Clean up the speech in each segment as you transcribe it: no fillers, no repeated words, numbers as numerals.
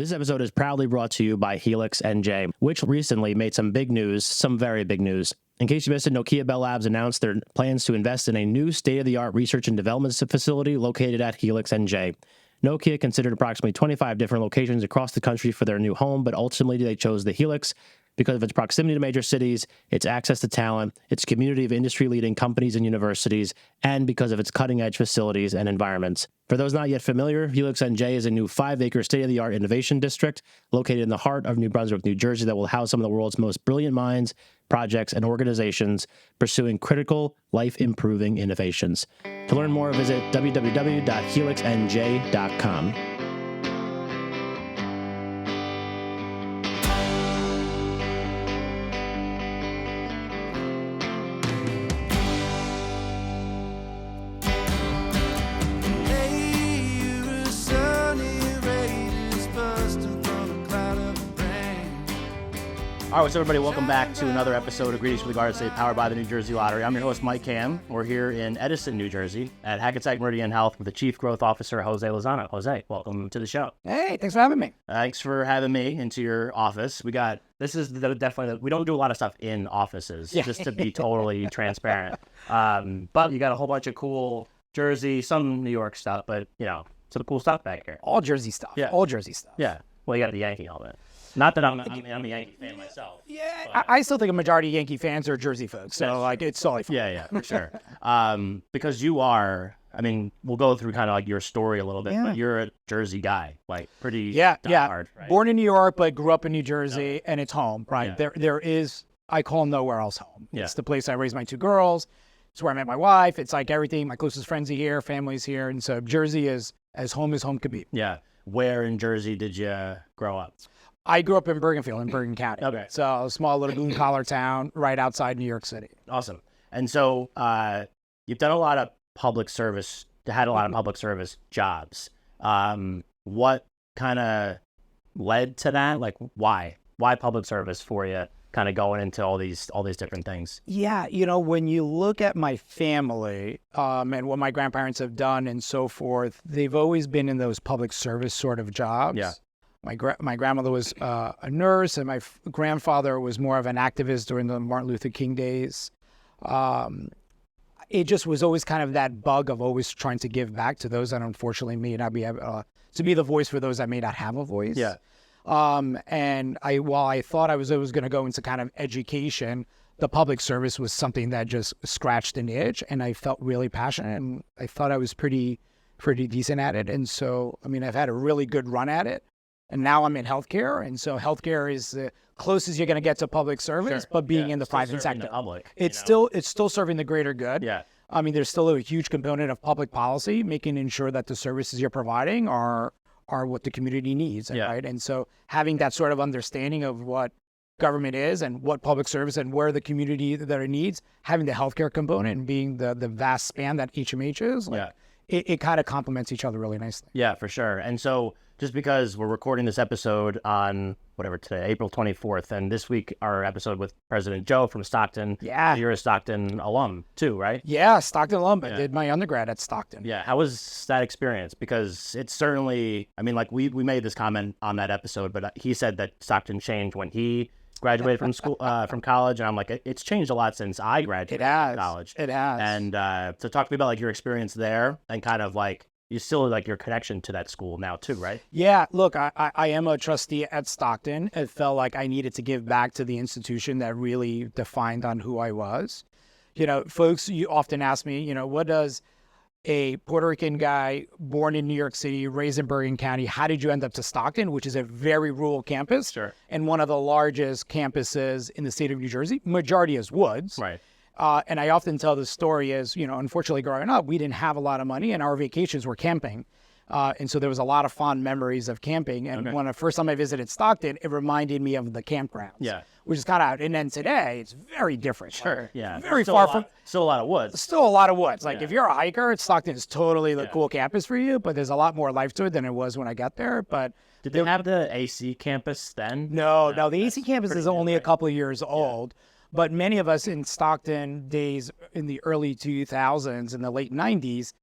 This episode is proudly brought to you by Helix NJ, which recently made some big news, some very big news. In case you missed it, Nokia Bell Labs announced their plans to invest in a new state-of-the-art research and development facility located at Helix NJ. Nokia considered approximately 25 different locations across the country for their new home, but ultimately they chose the Helix because of its proximity to major cities, its access to talent, its community of industry-leading companies and universities, and because of its cutting-edge facilities and environments. For those not yet familiar, Helix NJ is a new 5-acre state-of-the-art innovation district located in the heart of New Brunswick, New Jersey that will house some of the world's most brilliant minds, projects, and organizations pursuing critical, life-improving innovations. To learn more, visit www.helixnj.com. All right, what's up, everybody? Welcome back to another episode of Greetings from the Garden State, powered by the New Jersey Lottery. I'm your host, Mike Cam. We're here in Edison, New Jersey, at Hackensack Meridian Health with the Chief Growth Officer, Jose Lozano. Jose, welcome to the show. Hey, thanks for having me. Thanks for having me into your office. This is definitely, we don't do a lot of stuff in offices, just to be totally transparent. But you got a whole bunch of cool Jersey, some New York stuff, but, some cool stuff back here. All Jersey stuff. Yeah. All Jersey stuff. Yeah. Well, you got the Yankee helmet. Not that I'm a Yankee fan myself. Yeah, I still think a majority of Yankee fans are Jersey folks, so it's totally fine. Yeah, for sure. Because you are, we'll go through kind of like your story a little bit, but you're a Jersey guy, like pretty hard, right? Born in New York, but grew up in New Jersey, and it's home, right? Yeah. There is, I call nowhere else home. Yeah. It's the place I raised my 2 girls. It's where I met my wife. It's like everything. My closest friends are here, family's here, and so Jersey is as home could be. Yeah. Where in Jersey did you grow up? I grew up in Bergenfield, in Bergen County. Okay. So a small little blue-collar town right outside New York City. Awesome. And so you've done a lot of public service, had a lot of public service jobs. What kind of led to that? Like, why? Why public service for you, kind of going into all these different things? Yeah, when you look at my family and what my grandparents have done and so forth, they've always been in those public service sort of jobs. Yeah. My grandmother was a nurse, and my grandfather was more of an activist during the Martin Luther King days. It just was always kind of that bug of always trying to give back to those that unfortunately may not be able to be the voice for those that may not have a voice. Yeah. And while I thought I was always going to go into kind of education, the public service was something that just scratched an itch, and I felt really passionate, and I thought I was pretty decent at it. And so, I've had a really good run at it. And now I'm in healthcare, and so healthcare is the closest you're going to get to public service, but being in the private sector. It's still serving the greater good. Yeah. There's still a huge component of public policy, making ensure that the services you're providing are what the community needs, right? And so having that sort of understanding of what government is and what public service and where the community that it needs, having the healthcare component and being the vast span that HMH is, it kind of complements each other really nicely. Yeah, for sure. And so just because we're recording this episode on today, April 24th, and this week our episode with President Joe from Stockton. Yeah. You're a Stockton alum too, right? Yeah, Stockton alum. I did my undergrad at Stockton. Yeah. How was that experience? Because it's certainly, we made this comment on that episode, but he said that Stockton changed when he graduated from school, from college, and I'm like, it's changed a lot since I graduated from college. It has. And so talk to me about like your experience there and kind of like, you still like your connection to that school now too, right? Yeah, look, I am a trustee at Stockton. It felt like I needed to give back to the institution that really defined on who I was. Folks, you often ask me, what does a Puerto Rican guy born in New York City, raised in Bergen County, how did you end up to Stockton, which is a very rural campus and one of the largest campuses in the state of New Jersey? Majority is woods. Right. And I often tell the story as, unfortunately growing up, we didn't have a lot of money and our vacations were camping. And so there was a lot of fond memories of camping. And when the first time I visited Stockton, it reminded me of the campgrounds, which is kind of, and then today it's very different. Sure. Yeah. Very far from. Still a lot of woods. Still a lot of woods. Like if you're a hiker, Stockton is totally the cool campus for you, but there's a lot more life to it than it was when I got there. But did they have the AC campus then? No, the AC campus is only a couple of years old. But many of us in Stockton days in the early 2000s and the late 90s,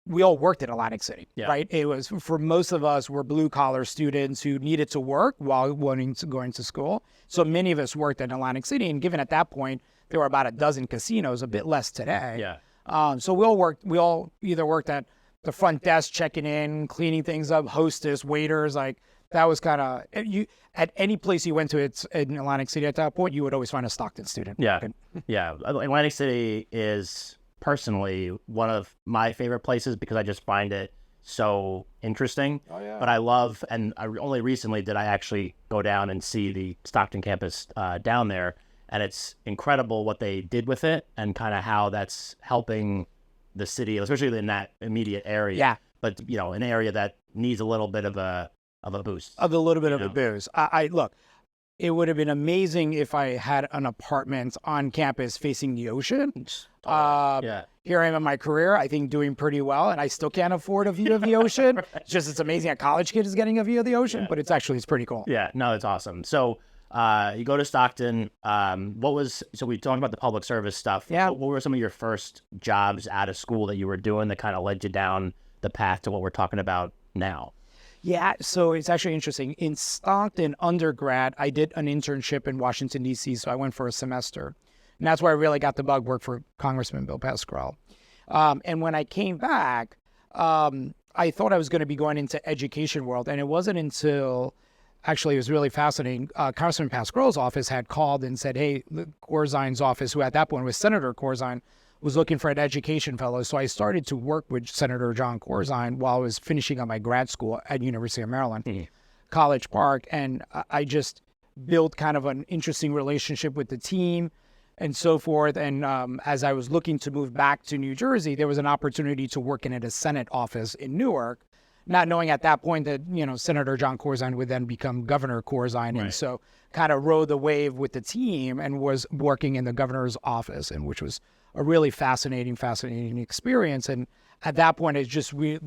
we all worked in Atlantic City, Yeah. right? It was, for most of us, were blue collar students who needed to work while going to school. So many of us worked in Atlantic City, and given at that point, there were about a dozen casinos, a bit less today. Yeah. So we all either worked at the front desk, checking in, cleaning things up, hostess, waiters, like that was kind of, you at any place you went to in Atlantic City at that point, you would always find a Stockton student. Yeah. Yeah. Atlantic City is personally one of my favorite places because I just find it so interesting. Oh, yeah. But I love, and only recently did I actually go down and see the Stockton campus down there. And it's incredible what they did with it and kind of how that's helping the city, especially in that immediate area. Yeah. But, an area that needs a little bit of a boost. Of a little bit of a boost. I look, it would have been amazing if I had an apartment on campus facing the ocean. Yeah. Here I am in my career, I think doing pretty well, and I still can't afford a view of the ocean. Right. It's amazing a college kid is getting a view of the ocean, but it's pretty cool. Yeah, no, it's awesome. So you go to Stockton. So we talked about the public service stuff. Yeah. What were some of your first jobs out of school that you were doing that kind of led you down the path to what we're talking about now? Yeah, so it's actually interesting. In Stockton undergrad, I did an internship in Washington, D.C., so I went for a semester. And that's where I really got the bug, work for Congressman Bill Pascrell. And when I came back, I thought I was going to be going into education world. And it wasn't until, actually, it was really fascinating. Congressman Pascrell's office had called and said, hey, Corzine's office, who at that point was Senator Corzine, was looking for an education fellow. So I started to work with Senator John Corzine while I was finishing up my grad school at University of Maryland, College Park. And I just built kind of an interesting relationship with the team and so forth. And as I was looking to move back to New Jersey, there was an opportunity to work in a Senate office in Newark, not knowing at that point that, Senator John Corzine would then become Governor Corzine. Right. And so kind of rode the wave with the team and was working in the governor's office, and which was a really fascinating experience. And at that point,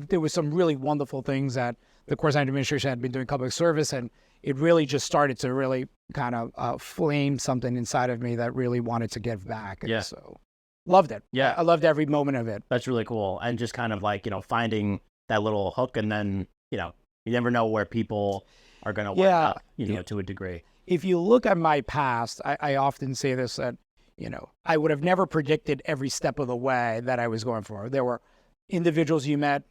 there was some really wonderful things that the Corzine administration had been doing public service, and it really just started to really kind of flame something inside of me that really wanted to give back. And so loved it. Yeah. I loved every moment of it. That's really cool. And just kind of like, finding that little hook, and then, you never know where people are going to wind up, to a degree. If you look at my past, I often say this, that I would have never predicted every step of the way that I was going for. There were individuals you met,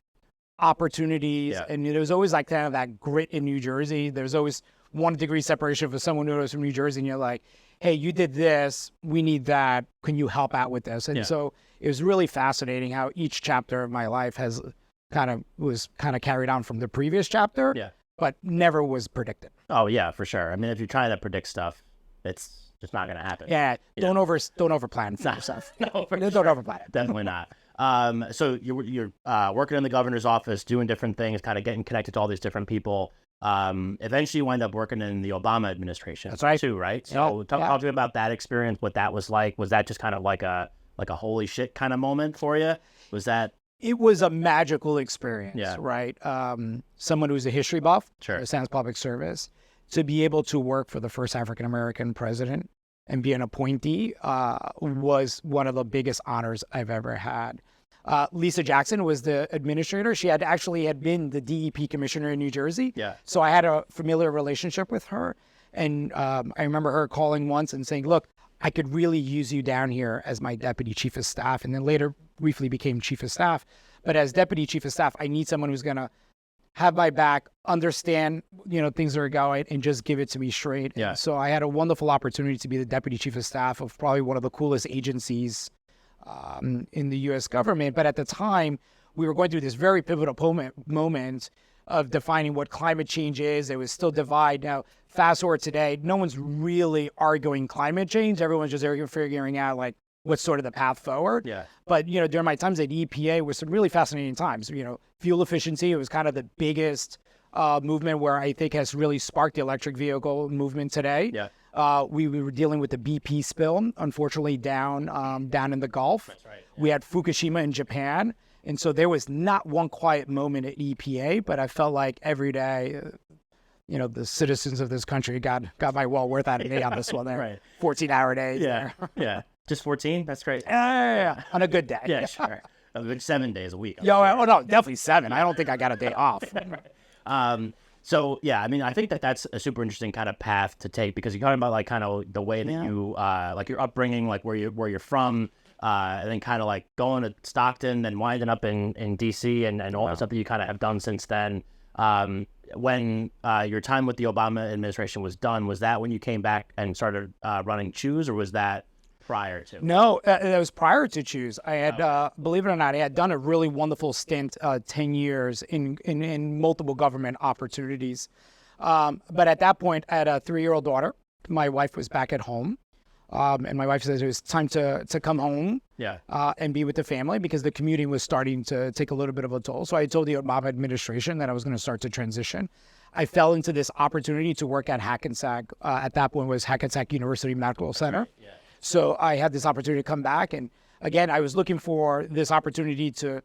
opportunities, and there was always like kind of that grit in New Jersey. There's always 1 degree separation for someone who was from New Jersey, and you're like, hey, you did this, we need that, can you help out with this? And so it was really fascinating how each chapter of my life was carried on from the previous chapter, but never was predicted. Oh yeah, for sure. I mean, if you're trying to predict stuff, it's just not going to happen. Yeah, don't overplan stuff. No, don't overplan it. Definitely not. So you're working in the governor's office, doing different things, kind of getting connected to all these different people. Eventually, you wind up working in the Obama administration. That's right. Too, right? So talk to me about that experience. What that was like. Was that just kind of like a holy shit kind of moment for you? Was that? It was a magical experience, right? Someone who's a history buff, understands public service, to be able to work for the first African-American president and be an appointee was one of the biggest honors I've ever had. Lisa Jackson was the administrator. She had been the DEP commissioner in New Jersey. Yeah. So I had a familiar relationship with her. And I remember her calling once and saying, look, I could really use you down here as my deputy chief of staff, and then later briefly became chief of staff. But as deputy chief of staff, I need someone who's going to have my back, understand, things are going, and just give it to me straight. Yeah. And so I had a wonderful opportunity to be the deputy chief of staff of probably one of the coolest agencies in the U.S. government. But at the time, we were going through this very pivotal moment of defining what climate change is. There was still divide. Now, fast forward today, no one's really arguing climate change. Everyone's just figuring out what's sort of the path forward. Yeah. But, during my times at EPA was some really fascinating times. Fuel efficiency, it was kind of the biggest movement where I think has really sparked the electric vehicle movement today. Yeah. We were dealing with the BP spill, unfortunately, down in the Gulf. That's right. Yeah. We had Fukushima in Japan. And so there was not one quiet moment at EPA, but I felt like every day, the citizens of this country got my well worth out of me on this one there. Right. 14-hour days. Yeah. Yeah. Just 14? That's great. Yeah. On a good day. Yeah, sure. 7 days a week. Oh no, definitely 7. I don't think I got a day off. So yeah, I mean, I think that's a super interesting kind of path to take, because you're talking about like kind of the way that you like your upbringing, like where you're from, and then kind of like going to Stockton and winding up in DC and all the stuff that you kind of have done since then. When your time with the Obama administration was done, was that when you came back and started running Choose, or was that prior to? No, it was prior to Choose. I had, believe it or not, I had done a really wonderful stint, 10 years in multiple government opportunities. But at that point, I had a 3-year-old daughter. My wife was back at home. And my wife said it was time to come home and be with the family, because the commuting was starting to take a little bit of a toll. So I told the Obama administration that I was going to start to transition. I fell into this opportunity to work at Hackensack. At that point was Hackensack University Medical Center. So I had this opportunity to come back. And again, I was looking for this opportunity to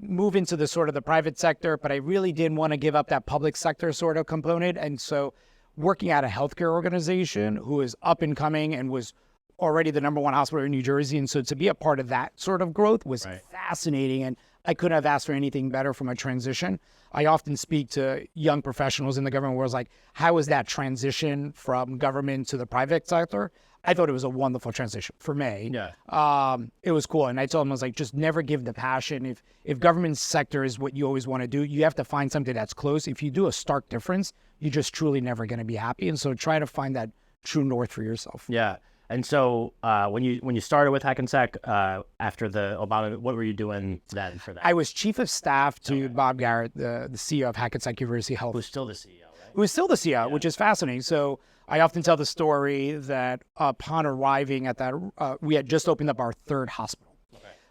move into the sort of the private sector, but I really didn't want to give up that public sector sort of component. And so working at a healthcare organization who is up and coming and was already the #1 hospital in New Jersey. And so to be a part of that sort of growth was fascinating. And I couldn't have asked for anything better from a transition. I often speak to young professionals in the government world, like, how was that transition from government to the private sector? I thought it was a wonderful transition for me. It was cool. And I told them, I was like, just never give the passion. If government sector is what you always want to do, you have to find something that's close. If you do a stark difference, you're just truly never going to be happy. And so try to find that true north for yourself. Yeah. And so when you started with Hackensack after the Obama, what were you doing then for that? I was chief of staff to Bob Garrett, the CEO of Hackensack University Health. Who's still the CEO, right? Who is still the CEO, which is fascinating. So I often tell the story that upon arriving at that, we had just opened up our 3rd hospital.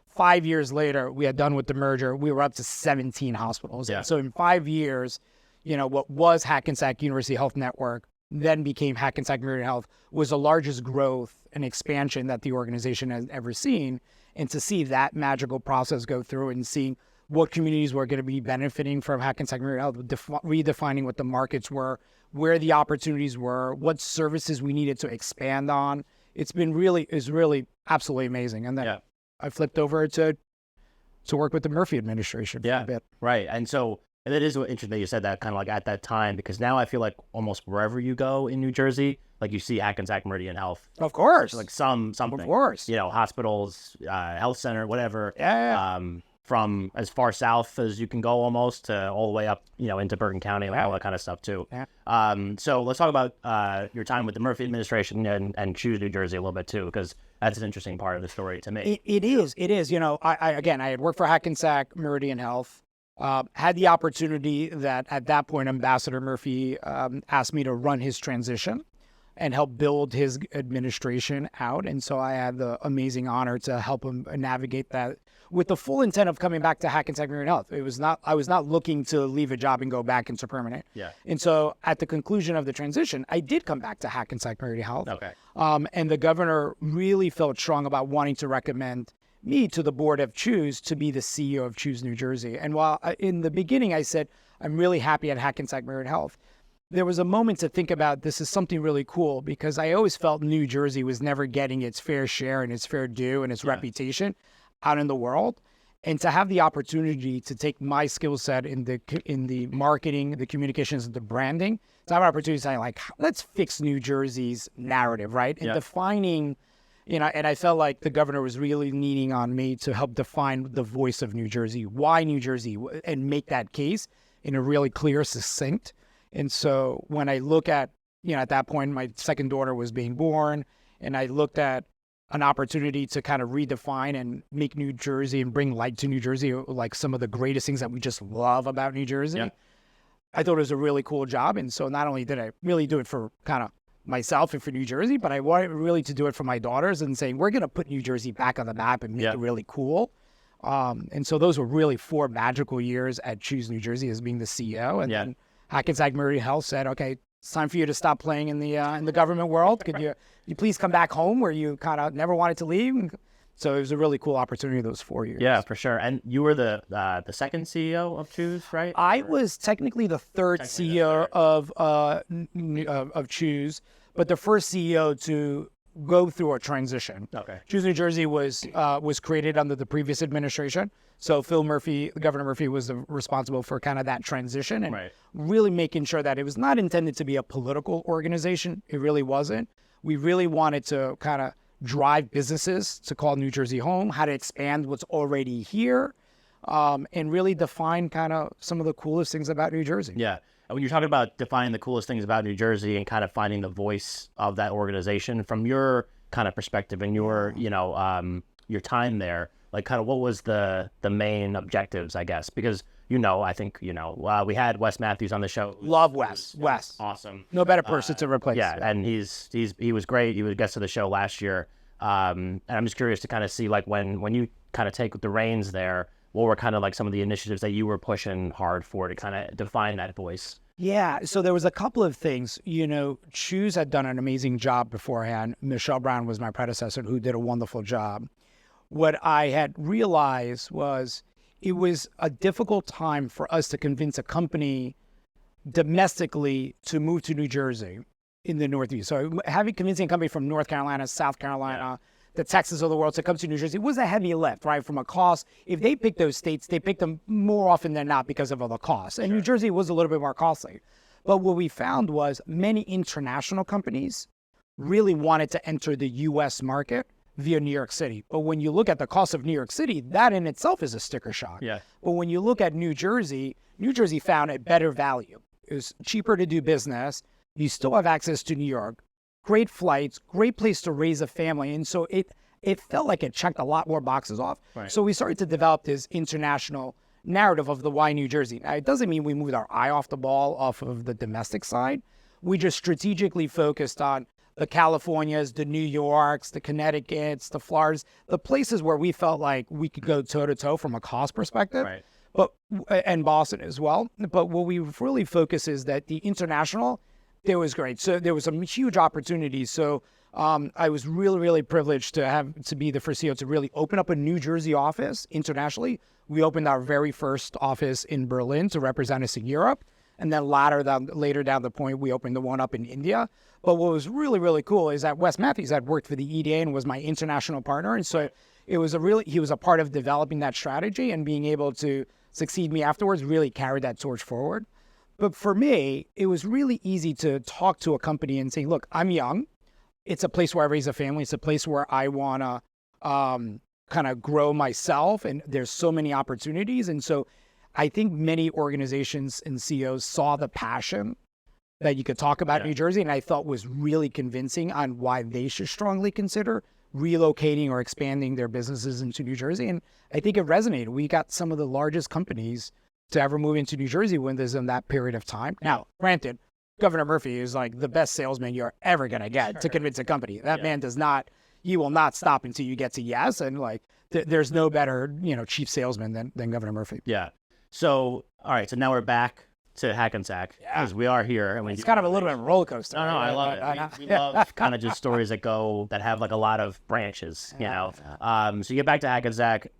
5 years later, we had done with the merger. We were up to 17 hospitals. So in 5 years, what was Hackensack University Health Network then became Hackensack Meridian Health, was the largest growth and expansion that the organization has ever seen. And to see that magical process go through and seeing what communities were going to be benefiting from Hackensack Meridian Health, redefining what the markets were, where the opportunities were, what services we needed to expand on. It's really absolutely amazing. And then I flipped over to work with the Murphy administration for a bit. Right. And so, and it is interesting that you said that kind of like at that time, because now I feel like almost wherever you go in New Jersey, like you see Hackensack Meridian Health. Of course. Like something. Of course. Hospitals, health center, whatever. Yeah. From as far south as you can go almost to all the way up, into Bergen County, like all that kind of stuff too. So let's talk about your time with the Murphy administration and Choose New Jersey a little bit too, because that's an interesting part of the story to me. It is. I had worked for Hackensack Meridian Health. Had the opportunity that at that point, Ambassador Murphy asked me to run his transition and help build his administration out. And so I had the amazing honor to help him navigate that with the full intent of coming back to Hackensack Meridian Health. I was not looking to leave a job and go back into permanent. And so at the conclusion of the transition, I did come back to Hackensack Meridian Health. And the governor really felt strong about wanting to recommend me to the board of Choose to be the CEO of Choose New Jersey. And while in the beginning I said, I'm really happy at Hackensack Meridian Health, there was a moment to think about this is something really cool, because I always felt New Jersey was never getting its fair share and its fair due and its reputation out in the world. And to have the opportunity to take my skill set in the marketing, the communications, and the branding, to have an opportunity to say, like, let's fix New Jersey's narrative, right? And defining, and I felt like the governor was really leaning on me to help define the voice of New Jersey, why New Jersey, and make that case in a really clear, succinct. And so when I look at, at that point, my second daughter was being born, and I looked at an opportunity to kind of redefine and make New Jersey and bring light to New Jersey, like some of the greatest things that we just love about New Jersey. I thought it was a really cool job. And so not only did I really do it for kind of myself and for New Jersey, but I wanted really to do it for my daughters and saying, we're going to put New Jersey back on the map and make it really cool. And so those were really 4 magical years at Choose New Jersey as being the CEO. And then Hackensack Meridian Health said, okay, it's time for you to stop playing in the government world. Could you please come back home where you kind of never wanted to leave? So it was a really cool opportunity those 4 years. Yeah, for sure. And you were the second CEO of Choose, right? I was technically the third CEO of Choose, but the first CEO to go through a transition. Okay. Choose New Jersey was created under the previous administration. So Governor Murphy was responsible for kind of that transition and really making sure that it was not intended to be a political organization. It really wasn't. We really wanted to kind of drive businesses to call New Jersey home, how to expand what's already here, and really define kind of some of the coolest things about New Jersey. Yeah. And when you're talking about defining the coolest things about New Jersey and kind of finding the voice of that organization from your kind of perspective and your, your time there, like kind of what was the main objectives, I guess, because, I think, we had Wes Matthews on the show. Love Wes. Wes. Awesome. No better person to replace. Yeah. And he was great. He was a guest of the show last year. And I'm just curious to kind of see like when you kind of take the reins there, what were kind of like some of the initiatives that you were pushing hard for to kind of define that voice? Yeah, so there was a couple of things. Choose had done an amazing job beforehand. Michelle Brown was my predecessor who did a wonderful job. What I had realized was it was a difficult time for us to convince a company domestically to move to New Jersey in the Northeast. So convincing a company from North Carolina, South Carolina, the Texas of the world to come to New Jersey was a heavy lift, right? From a cost. If they pick those states, they pick them more often than not because of other costs. And New Jersey was a little bit more costly. But what we found was many international companies really wanted to enter the U.S. market via New York City. But when you look at the cost of New York City, that in itself is a sticker shock. Yeah. But when you look at New Jersey found a better value. It was cheaper to do business. You still have access to New York. Great flights, great place to raise a family. And so it felt like it checked a lot more boxes off. Right. So we started to develop this international narrative of the why New Jersey. Now, it doesn't mean we moved our eye off the ball off of the domestic side. We just strategically focused on the Californias, the New Yorks, the Connecticut's, the Floridas, the places where we felt like we could go toe-to-toe from a cost perspective. Right. And Boston as well. But what we really focus is that the international, it was great. So there was some huge opportunities. So I was really, really privileged to be the first CEO to really open up a New Jersey office internationally. We opened our very first office in Berlin to represent us in Europe. And then later down the point, we opened the one up in India. But what was really, really cool is that Wes Matthews had worked for the EDA and was my international partner. And so he was a part of developing that strategy, and being able to succeed me afterwards really carried that torch forward. But for me, it was really easy to talk to a company and say, look, I'm young. It's a place where I raise a family. It's a place where I want to kind of grow myself. And there's so many opportunities. And so I think many organizations and CEOs saw the passion that you could talk about New Jersey, and I thought was really convincing on why they should strongly consider relocating or expanding their businesses into New Jersey. And I think it resonated. We got some of the largest companies to ever move into New Jersey when there's in that period of time. Now, granted, Governor Murphy is like the best salesman you're ever going to get to convince a company. That man he will not stop until you get to yes. And like, there's no better, chief salesman than Governor Murphy. Yeah. So, all right. So now we're back to Hackensack because we are here. And it's kind of a little bit of a roller coaster. No, I love it. We love kind of just stories that have like a lot of branches, So you get back to Hackensack.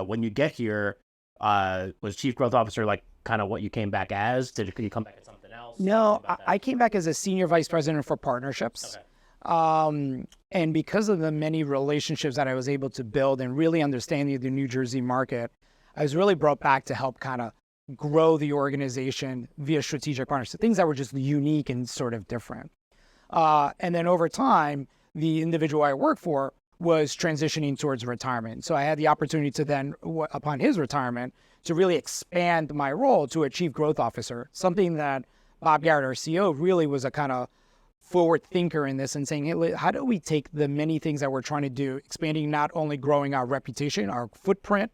When you get here, was chief growth officer like kind of what you came back as? Did you come back as something else? No, I came back as a senior vice president for partnerships. Okay. And because of the many relationships that I was able to build and really understanding the New Jersey market, I was really brought back to help kind of grow the organization via strategic partnerships, things that were just unique and sort of different. And then over time, the individual I worked for was transitioning towards retirement. So I had the opportunity to then, upon his retirement, to really expand my role to a chief growth officer, something that Bob Garrett, our CEO, really was a kind of forward thinker in this and saying, hey, how do we take the many things that we're trying to do, expanding, not only growing our reputation, our footprint,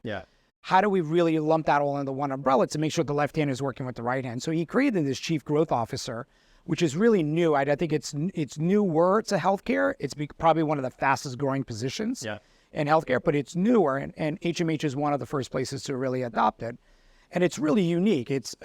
how do we really lump that all under one umbrella to make sure the left hand is working with the right hand? So he created this chief growth officer, which is really new. I think it's newer to healthcare. It's probably one of the fastest growing positions in healthcare, but it's newer, and HMH is one of the first places to really adopt it. And it's really unique. It's,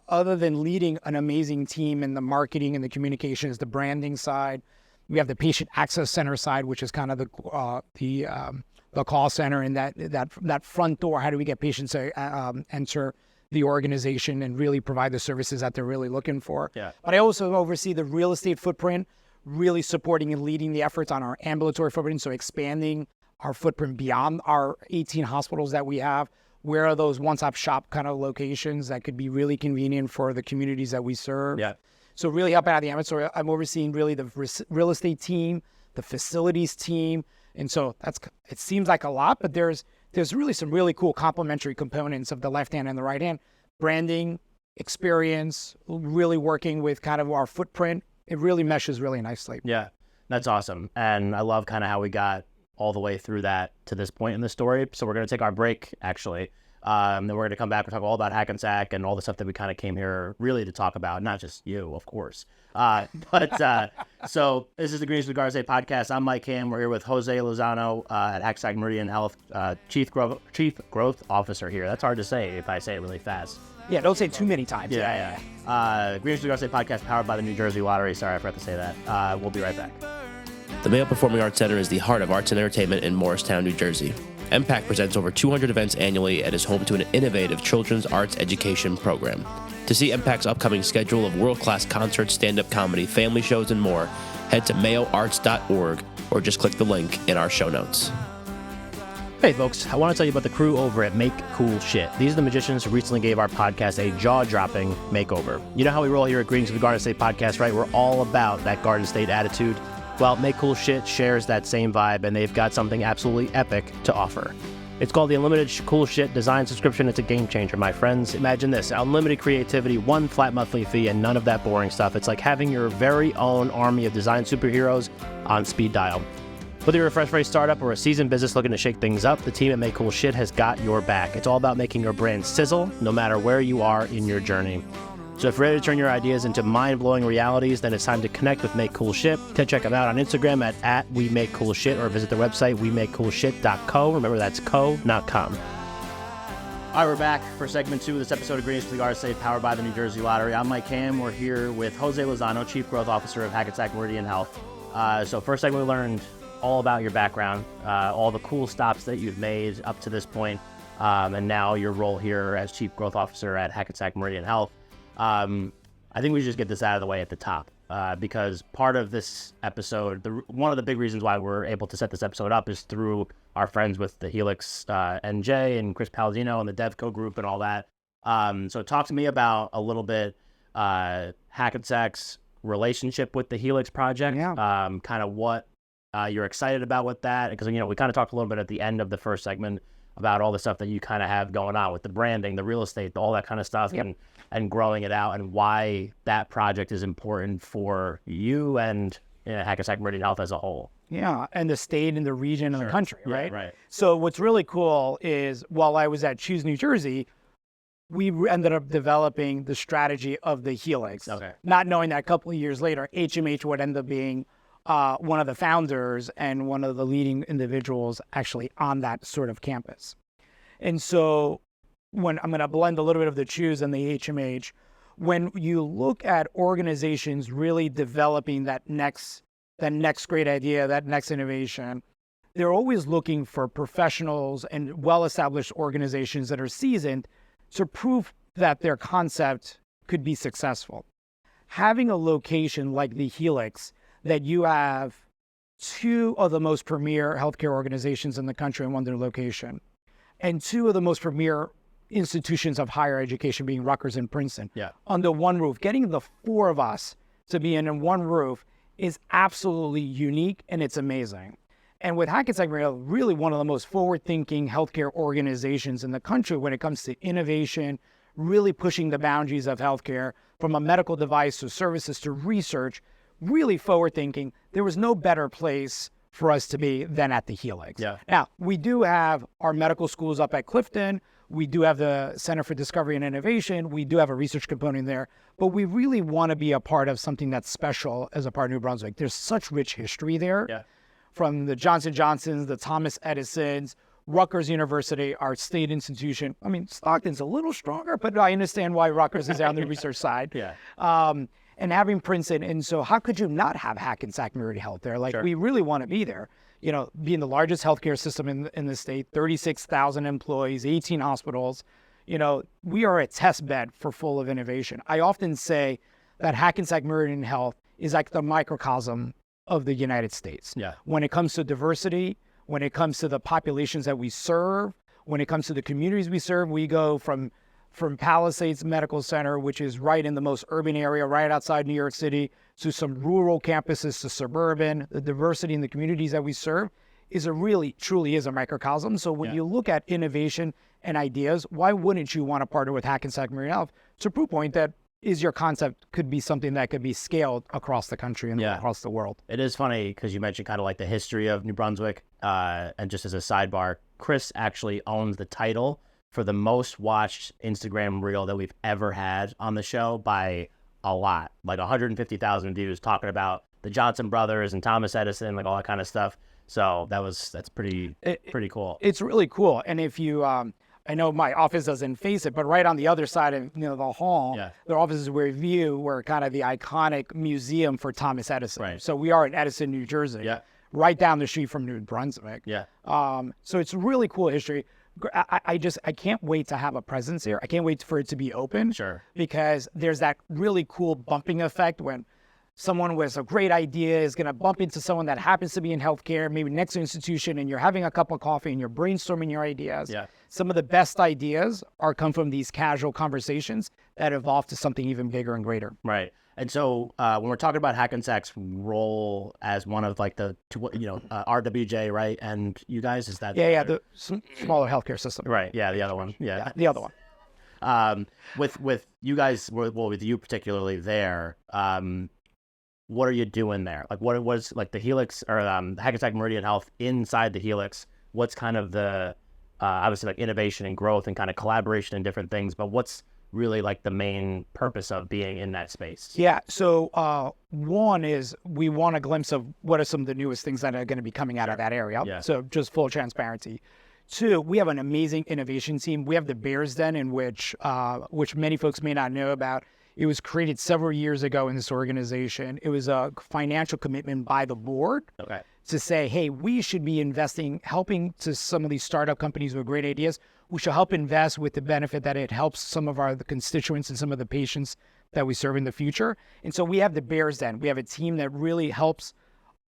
other than leading an amazing team in the marketing and the communications, the branding side, we have the patient access center side, which is kind of the call center and that front door. How do we get patients to enter the organization and really provide the services that they're really looking for? Yeah. But I also oversee the real estate footprint, really supporting and leading the efforts on our ambulatory footprint, so expanding our footprint beyond our 18 hospitals that we have. Where are those one-stop shop kind of locations that could be really convenient for the communities that we serve? Yeah. So really helping out the ambulatory. I'm overseeing really the real estate team, the facilities team. And so it seems like a lot, but there's really some really cool complementary components of the left hand and the right hand. Branding, experience, really working with kind of our footprint. It really meshes really nicely. Yeah, that's awesome. And I love kind of how we got all the way through that to this point in the story. So we're going to take our break, actually. Then we're going to come back and talk all about Hackensack and all the stuff that we kind of came here really to talk about. Not just you, of course. So this is the Greens with Garza podcast. I'm Mike Ham. We're here with Jose Lozano at Hackensack Meridian Health, Chief Growth Officer here. That's hard to say if I say it really fast. Yeah, don't say it too many times. Yeah. Greens with Garza podcast powered by the New Jersey Lottery. Sorry, I forgot to say that. We'll be right back. The Mayo Performing Arts Center is the heart of arts and entertainment in Morristown, New Jersey. MPAC presents over 200 events annually and is home to an innovative children's arts education program. To see MPAC's upcoming schedule of world-class concerts, stand-up comedy, family shows, and more, head to mayoarts.org or just click the link in our show notes. Hey folks, I want to tell you about the crew over at Make Cool Shit. These are the magicians who recently gave our podcast a jaw-dropping makeover. You know how we roll here at Greens of the Garden State podcast, right? We're all about that Garden State attitude. Well, Make Cool Shit shares that same vibe, and they've got something absolutely epic to offer. It's called the Unlimited Cool Shit Design Subscription. It's a game changer, my friends. Imagine this, unlimited creativity, one flat monthly fee, and none of that boring stuff. It's like having your very own army of design superheroes on speed dial. Whether you're a fresh startup or a seasoned business looking to shake things up, the team at Make Cool Shit has got your back. It's all about making your brand sizzle, no matter where you are in your journey. So if you're ready to turn your ideas into mind-blowing realities, then it's time to connect with Make Cool Shit. Check them out on Instagram at WeMakeCoolShit or visit their website, WeMakeCoolShit.co. Remember, that's co, not com. All right, we're back for segment 2 of this episode of Greens for the Garden State, powered by the New Jersey Lottery. I'm Mike Ham. We're here with Jose Lozano, Chief Growth Officer of Hackensack Meridian Health. So first segment, we learned all about your background, all the cool stops that you've made up to this point, and now your role here as Chief Growth Officer at Hackensack Meridian Health. I think we should just get this out of the way at the top, because part of this episode, one of the big reasons why we're able to set this episode up is through our friends with the Helix NJ and Chris Palladino and the DevCo group and all that. So talk to me about a little bit Hackensack's relationship with the Helix Project, kind of what you're excited about with that, because we kind of talked a little bit at the end of the first segment about all the stuff that you kind of have going on with the branding, the real estate, all that kind of stuff, and growing it out, and why that project is important for you and Hackensack Meridian Health as a whole. Yeah, and the state and the region and the country, right? Yeah, right. So what's really cool is while I was at Choose New Jersey, we ended up developing the strategy of the Helix. Okay. Not knowing that a couple of years later, HMH would end up being one of the founders and one of the leading individuals actually on that sort of campus. And so when I'm going to blend a little bit of the Choose and the HMH, when you look at organizations really developing that next great idea, that next innovation, they're always looking for professionals and well-established organizations that are seasoned to prove that their concept could be successful. Having a location like the Helix, that you have 2 of the most premier healthcare organizations in the country in one location, and 2 of the most premier institutions of higher education, being Rutgers and Princeton, under one roof. Getting the 4 of us to be in one roof is absolutely unique, and it's amazing. And with Hackensack Meridian, really one of the most forward-thinking healthcare organizations in the country when it comes to innovation, really pushing the boundaries of healthcare from a medical device to services to research, really forward-thinking. There was no better place for us to be than at the Helix. Yeah. Now, we do have our medical schools up at Clifton. We do have the Center for Discovery and Innovation. We do have a research component there. But we really want to be a part of something that's special as a part of New Brunswick. There's such rich history there. Yeah. From the Johnson & Johnsons, the Thomas Edisons, Rutgers University, our state institution. I mean, Stockton's a little stronger, but I understand why Rutgers is on the research side. Yeah. And having Princeton. And so how could you not have Hackensack Meridian Health there? Like, we really want to be there. Being the largest healthcare system in the state, 36,000 employees, 18 hospitals. We are a test bed for full of innovation. I often say that Hackensack Meridian Health is like the microcosm of the United States. Yeah. When it comes to diversity, when it comes to the populations that we serve, when it comes to the communities we serve, we go from Palisades Medical Center, which is right in the most urban area, right outside New York City, to some rural campuses, to suburban. The diversity in the communities that we serve is truly is a microcosm. So when you look at innovation and ideas, why wouldn't you want to partner with Hackensack Meridian Health to prove point that is your concept could be something that could be scaled across the country and across the world? It is funny because you mentioned kind of like the history of New Brunswick. And just as a sidebar, Chris actually owns the title for the most watched Instagram reel that we've ever had on the show by a lot, like 150,000 views talking about the Johnson brothers and Thomas Edison, like all that kind of stuff. So that's pretty cool. It's really cool. And if you, I know my office doesn't face it, but right on the other side of the hall, their offices were kind of the iconic museum for Thomas Edison. Right. So we are in Edison, New Jersey, right down the street from New Brunswick. Yeah. So it's really cool history. I can't wait to have a presence here. I can't wait for it to be open. Sure. Because there's that really cool bumping effect when someone with a great idea is going to bump into someone that happens to be in healthcare, maybe next to an institution, and you're having a cup of coffee and you're brainstorming your ideas. Yeah. Some of the best ideas come from these casual conversations that evolve to something even bigger and greater. Right. And so when we're talking about Hackensack's role as one of like the, RWJ, right? And you guys, is that? The smaller healthcare system. Right. Yeah. The other one. Yeah. The other one. With you guys, with you particularly there, what are you doing there? Like what was like the Helix or Hackensack Meridian Health inside the Helix? What's kind of the, obviously like innovation and growth and kind of collaboration and different things, but what's really like the main purpose of being in that space? Yeah. So one is we want a glimpse of what are some of the newest things that are going to be coming out of that area. Yeah. So just full transparency. Two, we have an amazing innovation team. We have the Bears Den, in which many folks may not know about. It was created several years ago in this organization. It was a financial commitment by the board to say, hey, we should be investing, helping to some of these startup companies with great ideas. We should help invest with the benefit that it helps some of the constituents and some of the patients that we serve in the future. And so we have the Bears Den. We have a team that really helps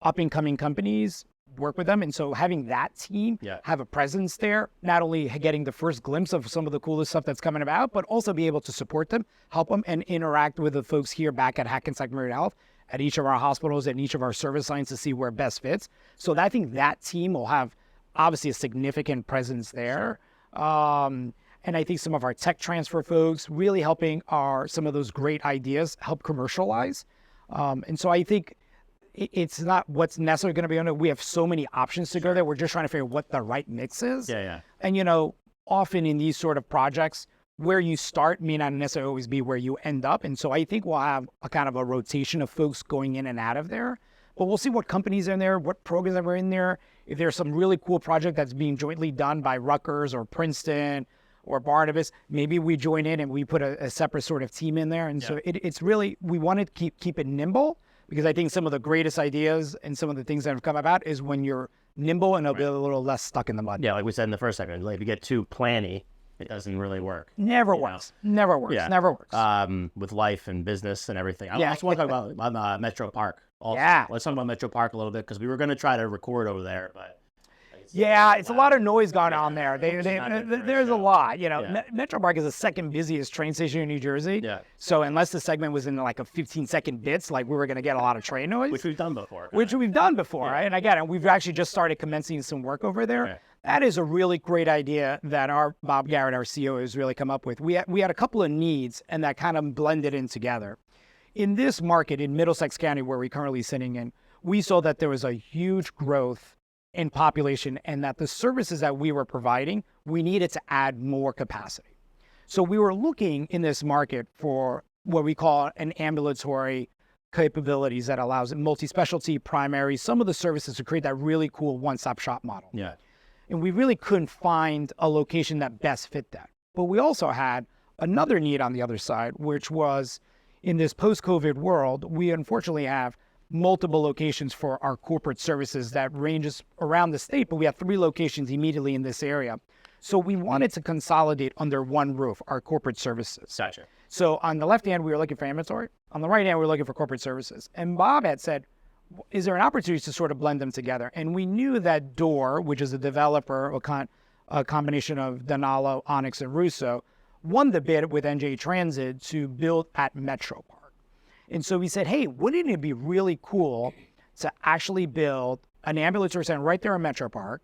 up-and-coming companies work with them. And so having that team have a presence there, not only getting the first glimpse of some of the coolest stuff that's coming about, but also be able to support them, help them, and interact with the folks here back at Hackensack Meridian Health, at each of our hospitals and each of our service lines to see where best fits. So I think that team will have obviously a significant presence there. And I think some of our tech transfer folks really helping some of those great ideas help commercialize. And so I think it's not what's necessarily going to be on it. We have so many options to go there. We're just trying to figure out what the right mix is. And, often in these sort of projects, where you start may not necessarily always be where you end up. And so I think we'll have a kind of a rotation of folks going in and out of there. But we'll see what companies are in there, what programs are in there. If there's some really cool project that's being jointly done by Rutgers or Princeton or Barnabas, maybe we join in and we put a separate sort of team in there. And so it's really, we want to keep it nimble, because I think some of the greatest ideas and some of the things that have come about is when you're nimble and a little less stuck in the mud. Yeah, like we said in the first segment, like if you get too planny, it doesn't really work. Never works. Never works. Yeah. Never works. With life and business and everything. I also want to talk about Metro Park. Also. Yeah. Let's talk about Metro Park a little bit, because we were going to try to record over there, but it's a lot of noise going on there. There's a lot. Metro Park is the second busiest train station in New Jersey. Yeah. So unless the segment was in like a 15-second bits, like we were going to get a lot of train noise. Which we've done before. Right? And again, we've actually just started commencing some work over there. Right. That is a really great idea that our Bob Garrett, our CEO, has really come up with. We had a couple of needs, and that kind of blended in together. In this market, in Middlesex County, where we're currently sitting in, we saw that there was a huge growth in population, and that the services that we were providing, we needed to add more capacity. So we were looking in this market for what we call an ambulatory capabilities that allows multi-specialty, primary, some of the services to create that really cool one-stop shop model. Yeah. And we really couldn't find a location that best fit that. But we also had another need on the other side, which was in this post-COVID world, we unfortunately have multiple locations for our corporate services that ranges around the state, but we have 3 locations immediately in this area. So we wanted to consolidate under one roof our corporate services. Gotcha. So on the left hand, we were looking for ambulatory. On the right hand, we were looking for corporate services. And Bob had said, is there an opportunity to sort of blend them together? And we knew that Door, which is a developer, a combination of Donalo, Onyx, and Russo, won the bid with NJ Transit to build at Metro Park. And so we said, hey, wouldn't it be really cool to actually build an ambulatory center right there in Metro Park,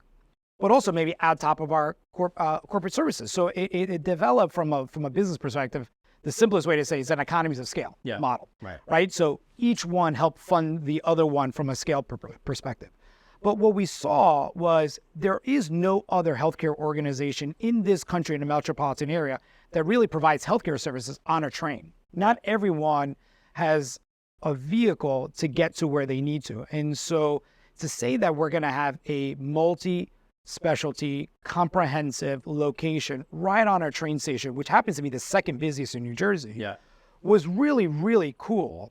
but also maybe on top of our corporate services? So it developed from a business perspective. The simplest way to say is an economies of scale model, right? So each one helped fund the other one from a scale perspective. But what we saw was there is no other healthcare organization in this country, in the metropolitan area, that really provides healthcare services on a train. Not everyone has a vehicle to get to where they need to. And so to say that we're going to have a multi-specialty, comprehensive location right on our train station, which happens to be the second busiest in New Jersey, was really, really cool,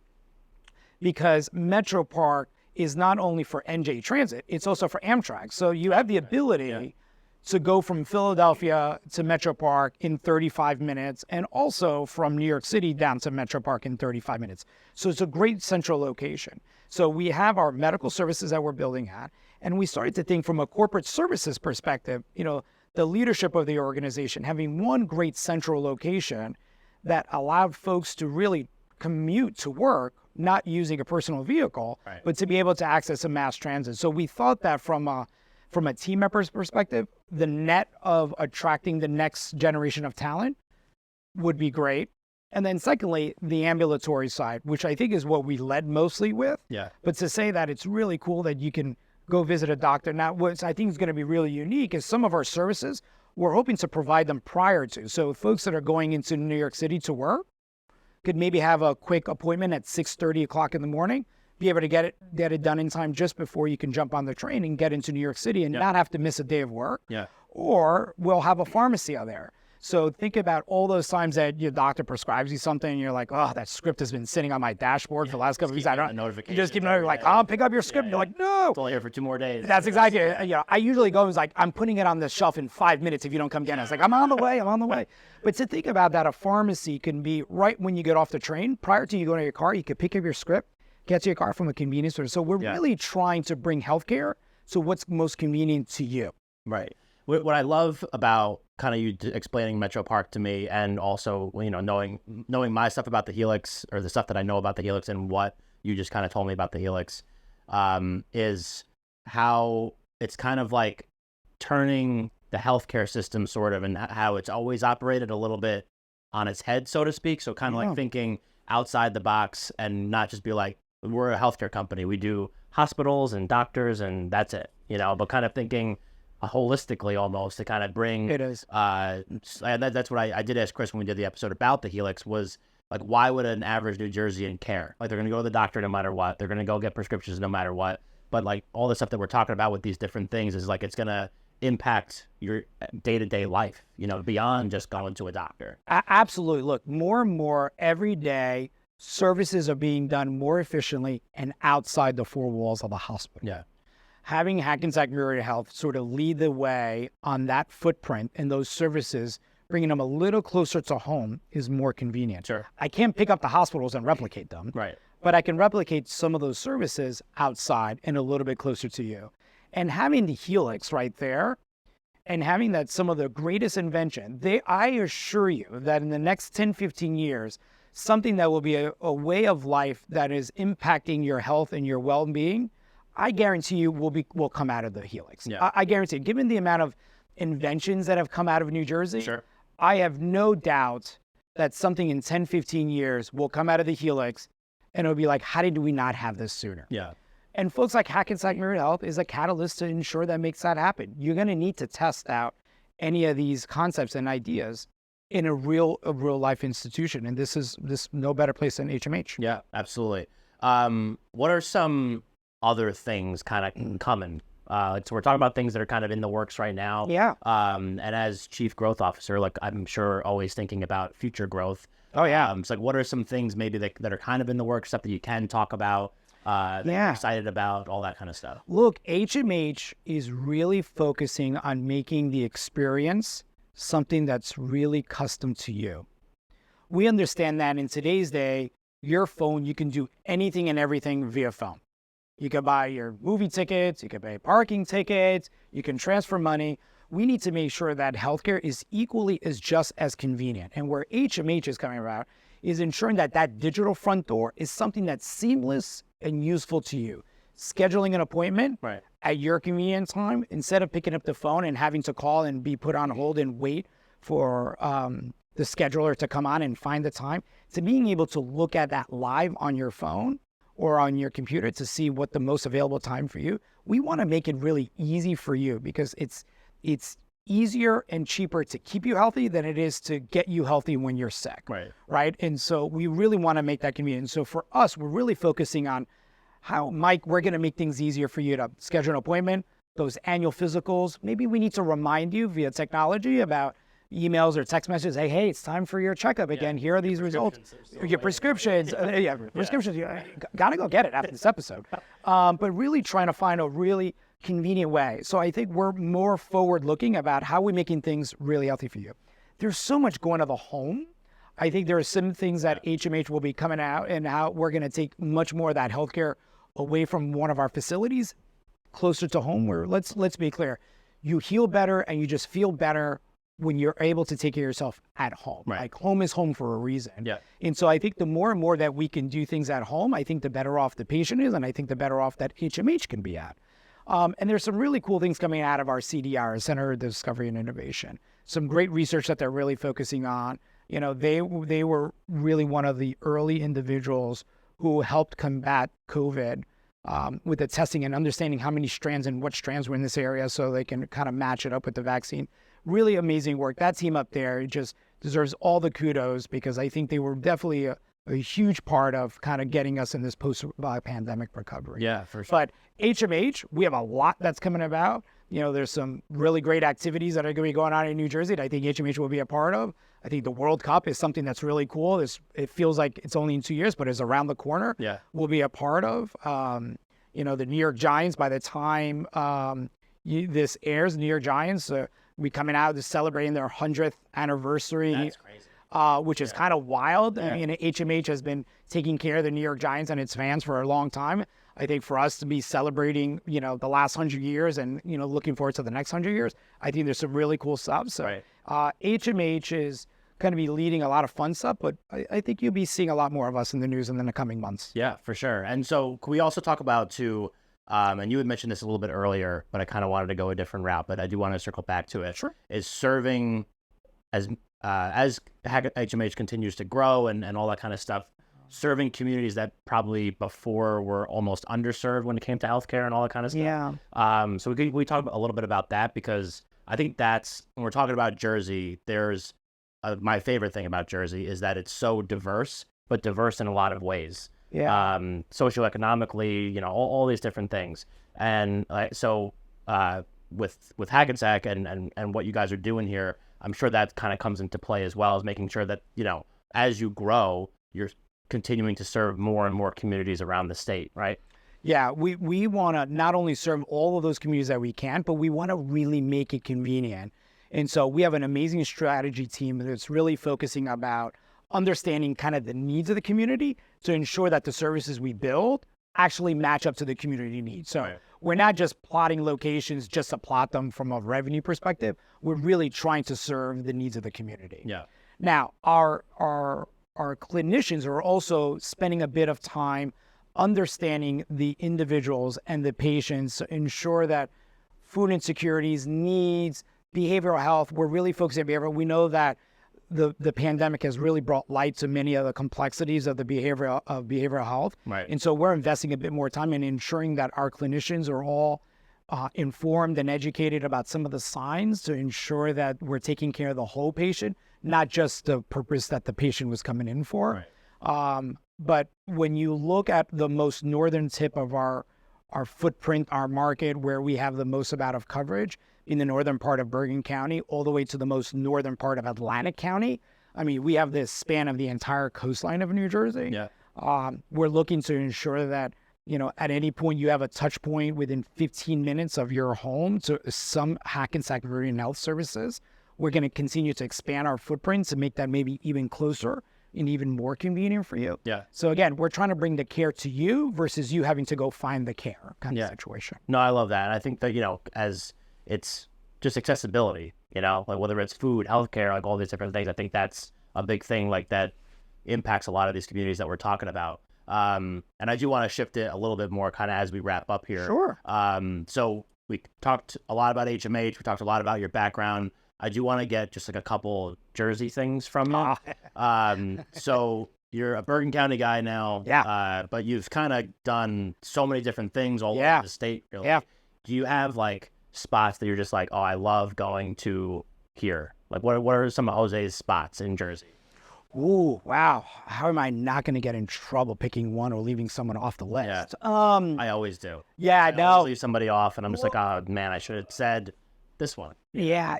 because Metro Park is not only for NJ Transit, it's also for Amtrak. So you have the ability to go from Philadelphia to Metro Park in 35 minutes, and also from New York City down to Metro Park in 35 minutes. So it's a great central location. So we have our medical services that we're building at, and we started to think from a corporate services perspective, the leadership of the organization having one great central location that allowed folks to really commute to work, not using a personal vehicle, but to be able to access a mass transit. So we thought that from a team member's perspective, the net of attracting the next generation of talent would be great. And then secondly, the ambulatory side, which I think is what we led mostly with. But to say that it's really cool that you can go visit a doctor. Now, what I think is going to be really unique is some of our services, we're hoping to provide them prior to. So folks that are going into New York City to work could maybe have a quick appointment at 6:30 o'clock in the morning, be able to get it done in time just before you can jump on the train and get into New York City and not have to miss a day of work. Or we'll have a pharmacy out there. So think about all those times that your doctor prescribes you something and you're like, oh, that script has been sitting on my dashboard for the last couple of weeks. You just keep notifying, like, I'll pick up your script. You're like, no. It's only here for 2 more days. That's exactly it. I usually go and it's like, I'm putting it on the shelf in 5 minutes if you don't come get it. It's like, I'm on the way. But to think about that, a pharmacy can be right when you get off the train. Prior to you going to your car, you could pick up your script, get to your car from a convenience store. So we're really trying to bring healthcare to what's most convenient to you. Right. What I love about kind of you explaining Metro Park to me, and also, knowing my stuff about the Helix, or the stuff that I know about the Helix and what you just kind of told me about the Helix, is how it's kind of like turning the healthcare system sort of, and how it's always operated a little bit on its head, so to speak. So kind of like thinking outside the box and not just be like, we're a healthcare company. We do hospitals and doctors and that's it, but kind of thinking holistically almost to kind of bring it is. That's what I did ask Chris when we did the episode about the Helix, was like, why would an average New Jerseyan care? Like, they're going to go to the doctor no matter what. They're going to go get prescriptions no matter what. But like all the stuff that we're talking about with these different things is like, it's going to impact your day-to-day life, beyond just going to a doctor. Absolutely. Look, more and more every day, services are being done more efficiently and outside the 4 walls of the hospital. Having Hackensack Meridian Health sort of lead the way on that footprint and those services, bringing them a little closer to home, is more convenient. Sure. I can't pick up the hospitals and replicate them, but I can replicate some of those services outside and a little bit closer to you. And having the Helix right there, and having that some of the greatest invention, I assure you that in the next 10, 15 years, something that will be a way of life that is impacting your health and your well-being, I guarantee you will come out of the Helix. I guarantee, given the amount of inventions that have come out of New Jersey, I have no doubt that something in 10, 15 years will come out of the Helix, and it'll be like, how did we not have this sooner? And folks like Hackensack Meridian Health is a catalyst to ensure that makes that happen. You're going to need to test out any of these concepts and ideas in a real life institution, and this no better place than HMH. Yeah, absolutely. What are some other things kind of coming? So we're talking about things that are kind of in the works right now. And as Chief Growth Officer, like, I'm sure always thinking about future growth. So like, what are some things maybe that are kind of in the works, stuff that you can talk about, that you're excited about, all that kind of stuff? Look, HMH is really focusing on making the experience something that's really custom to you. we understand that in today's day, your phone, you can do anything and everything via phone. You can buy your movie tickets, you can pay parking tickets, you can transfer money. We need to make sure that healthcare is equally as just as convenient. And where HMH is coming about is ensuring that that digital front door is something that's seamless and useful to you. Scheduling an appointment at your convenient time, instead of picking up the phone and having to call and be put on hold and wait for the scheduler to come on and find the time, to being able to look at that live on your phone or on your computer to see what the most available time for you. We want to make it really easy for you because it's easier and cheaper to keep you healthy than it is to get you healthy when you're sick. Right. And so we really want to make that convenient. So for us, we're really focusing on how, Mike, we're going to make things easier for you to schedule an appointment, those annual physicals. Maybe we need to remind you via technology about emails or text messages. Hey, it's time for your checkup again. Here are these results. Your prescriptions. Prescriptions. You got to go get it after this episode. But really trying to find a really convenient way. So I think we're more forward looking about how we're making things really healthy for you. There's so much going to the home. I think there are some things that HMH will be coming out and how we're going to take much more of that healthcare away from one of our facilities closer to home, where let's be clear, you heal better and you just feel better when you're able to take care of yourself at home. Like home is home for a reason. And so I think the more and more that we can do things at home, I think the better off the patient is, and I think the better off that HMH can be at. And there's some really cool things coming out of our CDR, Center of Discovery and Innovation. Some great research that they're really focusing on. You know, they were really one of the early individuals who helped combat COVID with the testing and understanding how many strands and what strands were in this area so they can kind of match it up with the vaccine. Really amazing work. That team up there just deserves all the kudos because I think they were definitely a huge part of kind of getting us in this post-pandemic recovery. Yeah, for sure. But HMH, we have a lot that's coming about. You know, there's some really great activities that are going to be going on in New Jersey that I think HMH will be a part of. I think the World Cup is something that's really cool. It feels like it's only in 2 years, but it's around the corner. We'll be a part of. You know, the New York Giants, by the time this airs, New York Giants, we coming out to celebrating their 100th anniversary. That's crazy. Which is kind of wild. I mean, HMH has been taking care of the New York Giants and its fans for a long time. I think for us to be celebrating, you know, the last 100 years and, you know, looking forward to the next 100 years, I think there's some really cool stuff. So HMH is going to be leading a lot of fun stuff, but I think you'll be seeing a lot more of us in the news in the coming months. Yeah, for sure. And so can we also talk about too, and you had mentioned this a little bit earlier, but I kind of wanted to go a different route, but I do want to circle back to it. Sure. Is serving as HMH continues to grow and all that kind of stuff, serving communities that probably before were almost underserved when it came to healthcare and all that kind of stuff. Yeah. So we talk a little bit about that because I think that's, when we're talking about Jersey, there's my favorite thing about Jersey is that it's so diverse, but diverse in a lot of ways. Socioeconomically, you know, all these different things. And with Hackensack and what you guys are doing here, I'm sure that kind of comes into play as well as making sure that, you know, as you grow, you're continuing to serve more and more communities around the state, right? Yeah, we want to not only serve all of those communities that we can, but we want to really make it convenient. And so we have an amazing strategy team that's really focusing about understanding kind of the needs of the community to ensure that the services we build actually match up to the community needs. So we're not just plotting locations just to plot them from a revenue perspective. We're really trying to serve the needs of the community. Now, our clinicians are also spending a bit of time understanding the individuals and the patients to ensure that food insecurities, needs, behavioral health, we're really focusing on behavioral. We know that the pandemic has really brought light to many of the complexities of the behavioral health. And so we're investing a bit more time in ensuring that our clinicians are all informed and educated about some of the signs to ensure that we're taking care of the whole patient, not just the purpose that the patient was coming in for. But when you look at the most northern tip of our footprint, our market, where we have the most amount of coverage in the northern part of Bergen County, all the way to the most northern part of Atlantic County, I mean, we have this span of the entire coastline of New Jersey. We're looking to ensure that, you know, at any point you have a touch point within 15 minutes of your home to some Hackensack Meridian Health services. We're going to continue to expand our footprint to make that maybe even closer and even more convenient for you. Yeah. So again, we're trying to bring the care to you versus you having to go find the care kind of situation. No, I love that. And I think that, as it's just accessibility, like whether it's food, healthcare, like all these different things, I think that's a big thing like that impacts a lot of these communities that we're talking about. And I do want to shift it a little bit more kind of as we wrap up here. Sure. So we talked a lot about HMH. We talked a lot about your background. I do want to get just like a couple Jersey things from you. So you're a Bergen County guy now. Yeah. But you've kind of done so many different things all over the state. Really. Yeah. Do you have like spots that you're just like, oh, I love going to here? Like what are some of Jose's spots in Jersey? Ooh, wow. How am I not going to get in trouble picking one or leaving someone off the list? Yeah. I always do. Yeah, I no. always leave somebody off and I'm just like, oh man, I should have said this one. Yeah,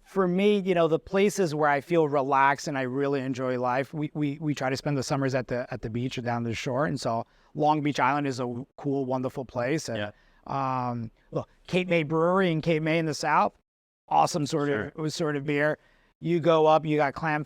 for me, the places where I feel relaxed and I really enjoy life, we try to spend the summers at the beach or down the shore. And so Long Beach Island is a cool, wonderful place. And, look, Cape May Brewery in Cape May in the South, awesome sort of beer. You go up, you got Clam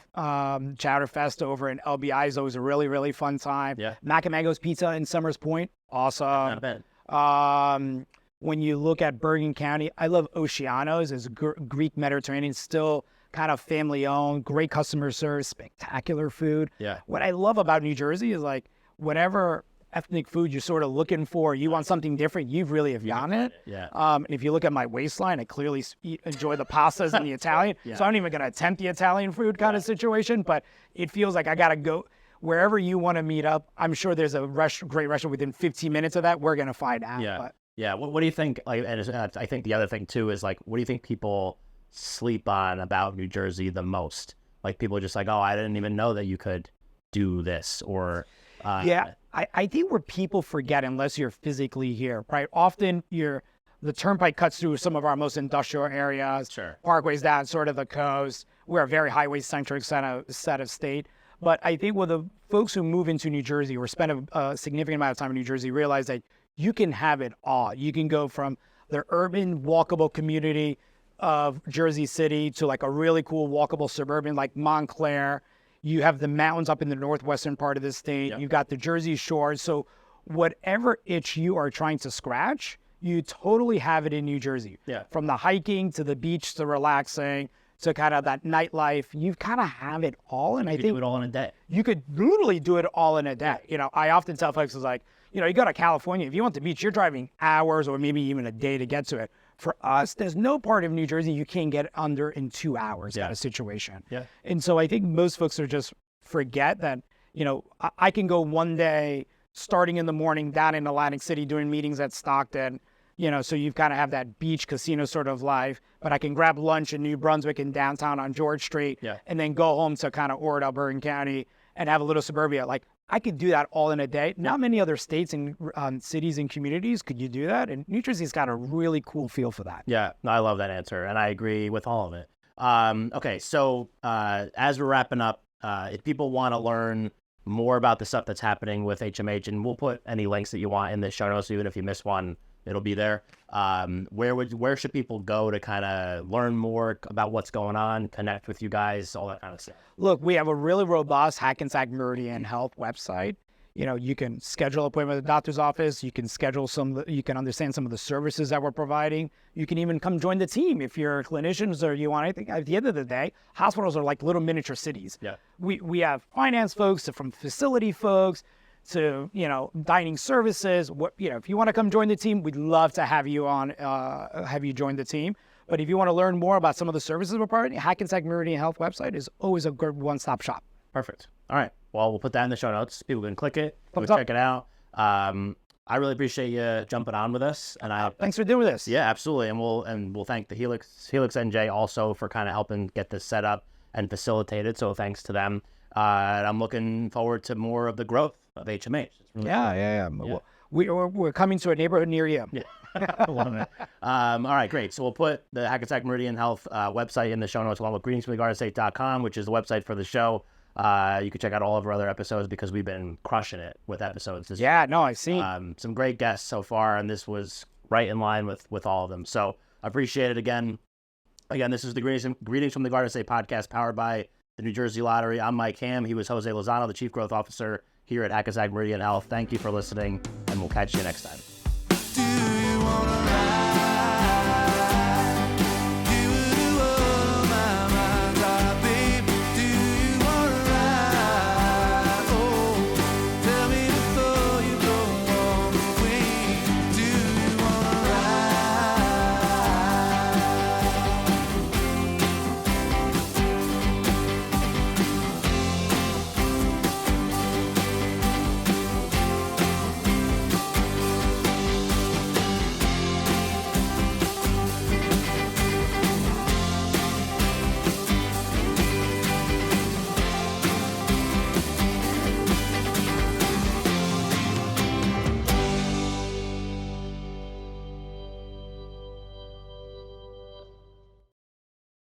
Chowder Fest over in LBI. It's always a really, really fun time. Yeah. Mac and Mango's Pizza in Summers Point, awesome. Not bad. When you look at Bergen County, I love Oceanos. It's Greek Mediterranean, still kind of family owned, great customer service, spectacular food. Yeah. What I love about New Jersey is like whatever ethnic food you're sort of looking for, you want something different, you've really have gotten it. Yeah. And if you look at my waistline, I clearly enjoy the pastas and the Italian. So I'm not even going to attempt the Italian food kind of situation, but it feels like I got to go wherever you want to meet up. I'm sure there's a great restaurant within 15 minutes of that. We're going to find out. Yeah. But, yeah. What do you think? Like, and I think the other thing too is like, what do you think people sleep on about New Jersey the most? Like people are just like, oh, I didn't even know that you could do this or. I think where people forget unless you're physically here, right? Often the turnpike cuts through some of our most industrial areas. Sure. Parkways down sort of the coast. We're a very highway-centric set of state. But I think with the folks who move into New Jersey or spend a significant amount of time in New Jersey realize that you can have it all. You can go from the urban walkable community of Jersey City to like a really cool walkable suburban like Montclair. You have the mountains up in the northwestern part of the state. Yep. You've got the Jersey Shore. So whatever itch you are trying to scratch, you totally have it in New Jersey. Yeah. From the hiking to the beach to relaxing to kind of that nightlife, you kind of have it all. And I think do it all in a day. You could literally do it all in a day. I often tell folks, it's like, you go to California, if you want the beach, you're driving hours or maybe even a day to get to it. For us, there's no part of New Jersey you can't get under in 2 hours kind of situation. Yeah. And so I think most folks are just forget that, I can go one day starting in the morning down in Atlantic City doing meetings at Stockton, so you've kind of have that beach casino sort of life, but I can grab lunch in New Brunswick in downtown on George Street and then go home to kind of Oradell, Bergen County and have a little suburbia. Like I could do that all in a day. Not many other states and cities and communities could you do that. And New Jersey's got a really cool feel for that. Yeah, I love that answer. And I agree with all of it. Okay, so as we're wrapping up, if people want to learn more about the stuff that's happening with HMH, and we'll put any links that you want in the show notes, even if you miss one, it'll be there. Where should people go to kind of learn more about what's going on, connect with you guys, all that kind of stuff? Look, we have a really robust Hackensack Meridian Health website. You can schedule an appointment with the doctor's office. You can schedule you can understand some of the services that we're providing. You can even come join the team if you're clinicians or you want anything. At the end of the day, hospitals are like little miniature cities. Yeah. We have finance folks from facility folks to, dining services. If you want to come join the team, we'd love to have you have you join the team. But if you want to learn more about some of the services we're providing, Hackensack Meridian Health website is always a good one-stop shop. Perfect. All right. Well, we'll put that in the show notes. People can click it, go check it out. I really appreciate you jumping on with us, and thanks for doing this. Yeah, absolutely. And we'll thank the Helix NJ also for kind of helping get this set up and facilitated. So thanks to them. And I'm looking forward to more of the growth of HMH. Really cool. We're coming to a neighborhood near you. Yeah. I love it. All right, great. So we'll put the Hackensack Meridian Health website in the show notes along with greetingsfromthegardenState.com, which is the website for the show. You can check out all of our other episodes because we've been crushing it with episodes. I see. Some great guests so far, and this was right in line with all of them. So I appreciate it again. Again, this is the Greetings from the Garden State podcast powered by the New Jersey Lottery. I'm Mike Hamm. He was Jose Lozano, the Chief Growth Officer here at Hackensack Meridian Health. Thank you for listening, and we'll catch you next time.